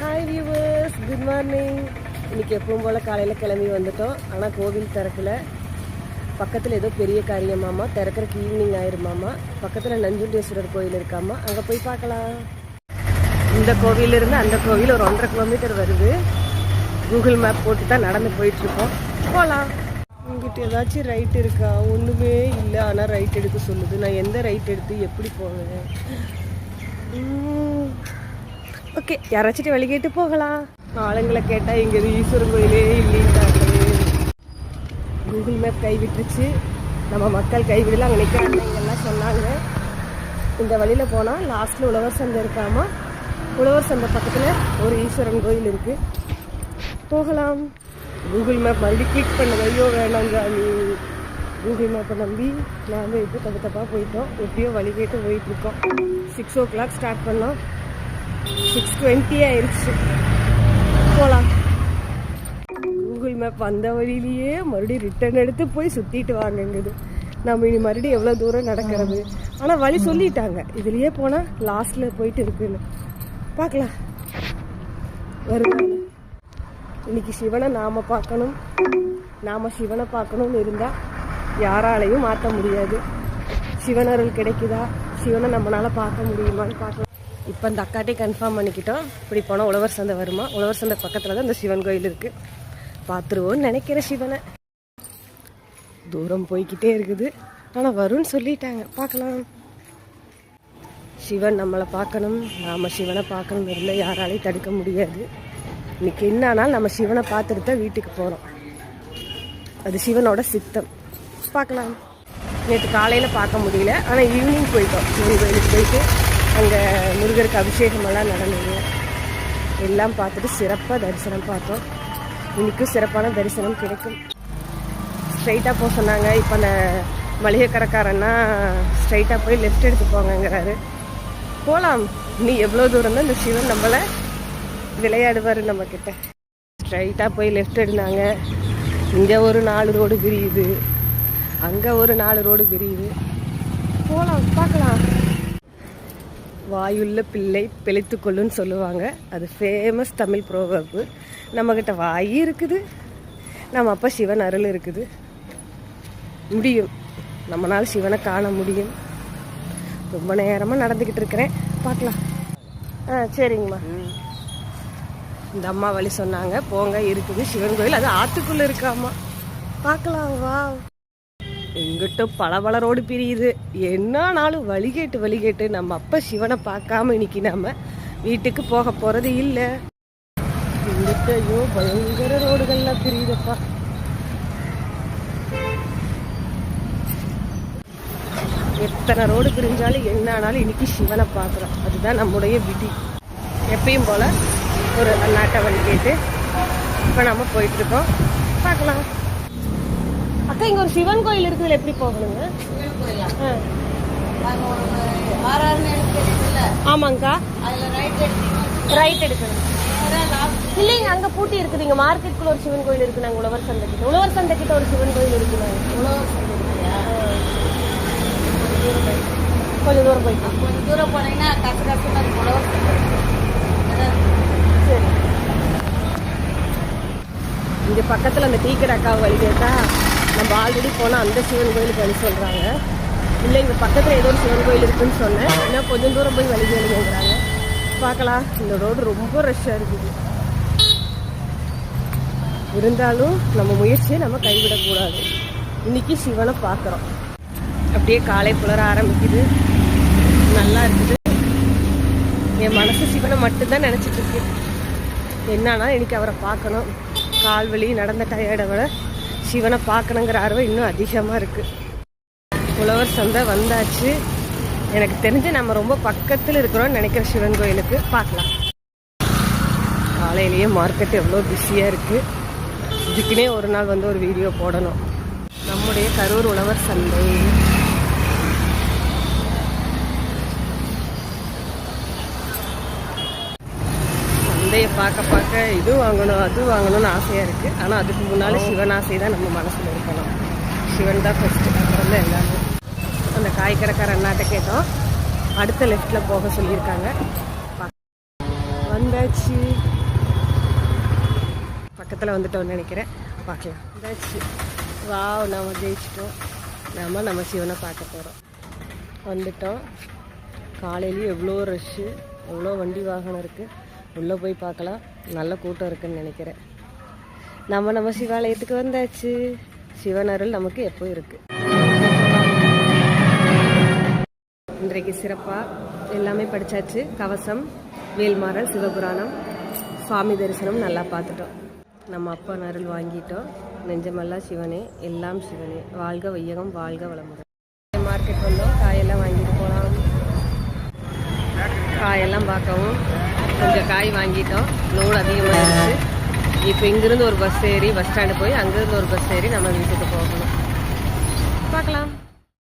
Hi viewers, good morning. இன்றைக்கி எப்பவும் போல் காலையில் கிளம்பி வந்துட்டோம். ஆனால் கோவில் திறக்கல. பக்கத்தில் ஏதோ பெரிய காரியமாமா, திறக்கிறதுக்கு ஈவினிங் ஆயிருமாமா. பக்கத்தில் நஞ்சுண்டேஸ்வரர் கோயில் இருக்காமா, அங்கே போய் பார்க்கலாம். இந்த கோவிலிருந்து அந்த கோவில் ஒரு 1.5 கிலோமீட்டர் வருது. கூகுள் மேப் போட்டு தான் நடந்து போயிட்டுருக்கோம். போகலாம். இங்கிட்ட ஏதாச்சும் ரைட் இருக்கா? ஒன்றுமே இல்லை. ஆனால் ரைட் எடுக்க சொல்லுது. நான் எந்த ரைட் எடுத்து எப்படி போவேன்? ஓகே, யாராச்சும் வழி கேட்டு போகலாம். ஆளுங்களை கேட்டால் இங்கே ஈஸ்வரன் கோயிலே இல்லைன்றாங்க. Google map கைவிட்டுருச்சு. நம்ம மக்கள் கைவிடல. அங்கே நிற்கிறாங்க இங்கெல்லாம் சொன்னாங்க. இந்த வழியில் போனால் லாஸ்ட்டில் உழவர் சந்தை இருக்காமா. உழவர் சந்தை பக்கத்தில் ஒரு ஈஸ்வரன் கோயில் இருக்குது. போகலாம். கூகுள் மேப் மறுபடியும் கிளிக் பண்ண ஐயோ வேணாங்க. நீ கூகுள் மேப்பை நம்பி நாம் இப்போ தப்பாக போயிட்டோம். எப்படியோ வழி கேட்டு போயிட்டுருக்கோம். 6 o'clock ஸ்டார்ட் பண்ணோம். 6:20 ஆயிடுச்சு. போகலாம். கூகுள் மேப் வந்த வழியிலேயே மறுபடியும் ரிட்டர்ன் எடுத்து போய் சுற்றிட்டு வாங்குங்குது. நம்ம இனி மறுபடியும் எவ்வளோ தூரம் நடக்கிறது? ஆனால் வழி சொல்லிட்டாங்க, இதுலேயே போனால் லாஸ்ட்டில் போயிட்டு இருக்குன்னு. பார்க்கலாம். வருவாங்க. இன்னைக்கு சிவனை நாம் பார்க்கணும். நாம் சிவனை பார்க்கணும்னு இருந்தால் யாராலையும் மாற்ற முடியாது. சிவனருள் கிடைக்குதா? சிவனை நம்மளால் பார்க்க முடியுமான்னு பார்க்கலாம். இப்போ இந்த அக்காட்டே கன்ஃபார்ம் பண்ணிக்கிட்டோம். இப்படி போனால் உழவர் சந்தை வருமா. உழவர் சந்தை பக்கத்தில் தான் இந்த சிவன் கோயில் இருக்குது. பார்த்துருவோன்னு நினைக்கிற சிவனை. தூரம் போய்கிட்டே இருக்குது. ஆனால் வரும்னு சொல்லிட்டாங்க. பார்க்கலாம். சிவன் நம்மளை பார்க்கணும், நாம் சிவனை பார்க்கணும் இருந்தால் யாராலையும் தடுக்க முடியாது. இன்னைக்கு என்ன ஆனாலும் நம்ம சிவனை பார்த்துட்டு தான் வீட்டுக்கு போகிறோம். அது சிவனோட சித்தம். பார்க்கலாம். நேற்று காலையில் பார்க்க முடியல. ஆனால் ஈவினிங் போயிட்டோம். சிவன் கோயிலுக்கு போயிட்டு அங்கே முருகருக்கு அபிஷேகமெல்லாம் நடந்தது. எல்லாம் பார்த்துட்டு சிறப்பாக தரிசனம் பார்த்தோம். இன்றைக்கும் சிறப்பான தரிசனம் கிடைக்கும். ஸ்ட்ரைட்டாக போக சொன்னாங்க. இப்போ அந்த மளிகை கடைக்காரன்னா ஸ்ட்ரைட்டாக போய் லெஃப்ட் எடுத்து போங்கங்கிறாரு. போகலாம். நீ எவ்வளோ தூரம் தான் இந்த சிவன் நம்மளை விளையாடுவார் நம்மக்கிட்ட. ஸ்ட்ரைட்டாக போய் லெஃப்ட் எடுத்தாங்க. இங்கே ஒரு 4 ரோடு பிரியுது, அங்கே ஒரு 4 ரோடு பிரியுது. போகலாம். பார்க்கலாம். வாயுள்ள பிள்ளை பிழைத்துக்கொள்ளுன்னு சொல்லுவாங்க. அது ஃபேமஸ் தமிழ் ப்ரோவர்பு. நம்மக்கிட்ட வாயு இருக்குது, நம்ம அப்பா சிவன் அருள் இருக்குது. முடியும், நம்மளால் சிவனை காண முடியும். ரொம்ப நேரமாக நடந்துக்கிட்டு இருக்கிறேன். பார்க்கலாம். சரிங்கம்மா. இந்த அம்மா வழி சொன்னாங்க. போங்க, இருக்குது சிவன் கோயில். அது ஆற்றுக்குள்ளே இருக்காமா. பார்க்கலாம். வா. எங்கிட்ட பல ரோடு பிரியுது. என்னானாலும் வழிகேட்டு நம்ம அப்பா சிவனை பார்க்காம இன்னைக்கு நம்ம வீட்டுக்கு போக போகிறது இல்லை. எங்கிட்டயோ பயங்கர ரோடுகள்லாம் பிரியுதுப்பா. எத்தனை ரோடு பிரிஞ்சாலும் என்னானாலும் இன்னைக்கு சிவனை பார்க்குறோம். அதுதான் நம்முடைய விதி. எப்பயும் போல் ஒரு அண்ணாட்ட வழி கேட்டு இப்போ நம்ம போயிட்டுருக்கோம். பார்க்கலாம். அக்கா, இங்கே ஒரு சிவன் கோயில் இருக்குதுல, எப்படி போகணுங்க? ஆமாங்கக்கா. ரைட் எடுக்கணும். இல்லைங்க, அங்கே பூட்டி இருக்குது. இங்கே மார்க்கெட்டுக்குள்ள ஒரு சிவன் கோயில் இருக்குது. நாங்கள் உழவர் சந்தை கிட்ட ஒரு சிவன் கோயில் இருக்குது. கொஞ்சம் தூரம் போயிட்டு கொஞ்சம் தூரம் போனீங்கன்னா உழவர் சந்தை. சரி. இங்கே பக்கத்தில் அந்த டீ கடை அக்காவை வழி கேட்டால் நம்ம ஆல்ரெடி போனால் அந்த சிவன் கோயிலுக்கு வழி சொல்கிறாங்க. இல்லை, இங்கே பக்கத்தில் ஏதோ ஒரு சிவன் கோயில் இருக்குதுன்னு சொன்னேன். இன்னும் கொஞ்சம் தூரம் போய் வழி கேளுங்கிறாங்க. பார்க்கலாம். இந்த ரோடு ரொம்ப ரஷ்ஷாக இருக்குது. இருந்தாலும் நம்ம முயற்சியை நம்ம கைவிடக்கூடாது. இன்றைக்கி சிவனை பார்க்குறோம். அப்படியே காலை புலர ஆரம்பிக்குது. நல்லா இருக்குது. என் மனசு சிவனை மட்டும்தான் நினச்சிட்டு இருக்கு. என்னன்னா இன்னைக்கு அவரை பார்க்கணும். கால் வலி, நடந்த டயர்டை விட சிவனை பார்க்கணுங்கிற ஆர்வம் இன்னும் அதிகமாக இருக்குது. உழவர் சந்தை வந்தாச்சு. எனக்கு தெரிஞ்சு நம்ம ரொம்ப பக்கத்தில் இருக்கிறோம்னு நினைக்கிற சிவன் கோயிலுக்கு. பார்க்கலாம். காலையிலேயே மார்க்கெட் எவ்வளோ பிஸியாக இருக்குது. இதுக்குன்னே ஒரு நாள் வந்து ஒரு வீடியோ போடணும். நம்முடைய கரூர் உழவர் சந்தை. சந்தையை பார்க்க இது வாங்கணும் அது வாங்கணும்னு ஆசையாக இருக்குது. ஆனால் அதுக்கு முன்னால் சிவன் ஆசை தான் நம்ம மனசில் இருக்கணும். சிவன் தான் ஃபஸ்ட்டு, அப்புறம் தான் எல்லாமே. அந்த காய்கறக்கார அண்ணாட்ட கேட்டோம். அடுத்த லெஃப்டில் போக சொல்லியிருக்காங்க. வந்தாச்சு. பக்கத்தில் வந்துட்டோம்னு நினைக்கிறேன். பார்க்கலாம். வந்தாச்சு. வாவ், நம்ம ஜெயிச்சிட்டோம். நம்ம சிவனை பார்க்க போகிறோம். வந்துட்டோம். காலையிலேயும் எவ்வளோ ரஷ்ஷு, எவ்வளோ வண்டி வாகனம் இருக்குது. உள்ளே போய் பார்க்கலாம். நல்ல கூட்டம் இருக்குதுன்னு நினைக்கிறேன். நம்ம சிவாலயத்துக்கு வந்தாச்சு. சிவன் அருள் நமக்கு எப்போ இருக்குது. இன்றைக்கு சிறப்பாக எல்லாமே படித்தாச்சு. கவசம், வேல்மாறல், சிவபுராணம், சுவாமி தரிசனம் நல்லா பார்த்துட்டோம். நம்ம அப்பா அருள் வாங்கிட்டோம். நெஞ்சமெல்லாம் சிவனே, எல்லாம் சிவனே. வாழ்க வையகம், வாழ்க வளமுடன். மார்க்கெட் வந்தோம். காயெல்லாம் வாங்கிட்டு போகலாம். காயெல்லாம் பார்க்கவும் கொஞ்சம் காய் வாங்கிட்டோம். லோடு அதிகமாக இருந்துச்சு. இப்போ இங்கேருந்து ஒரு பஸ் ஏறி பஸ் ஸ்டாண்டு போய் அங்கேருந்து ஒரு பஸ் ஏறி நம்ம வீட்டுக்கு போகணும். பார்க்கலாம்.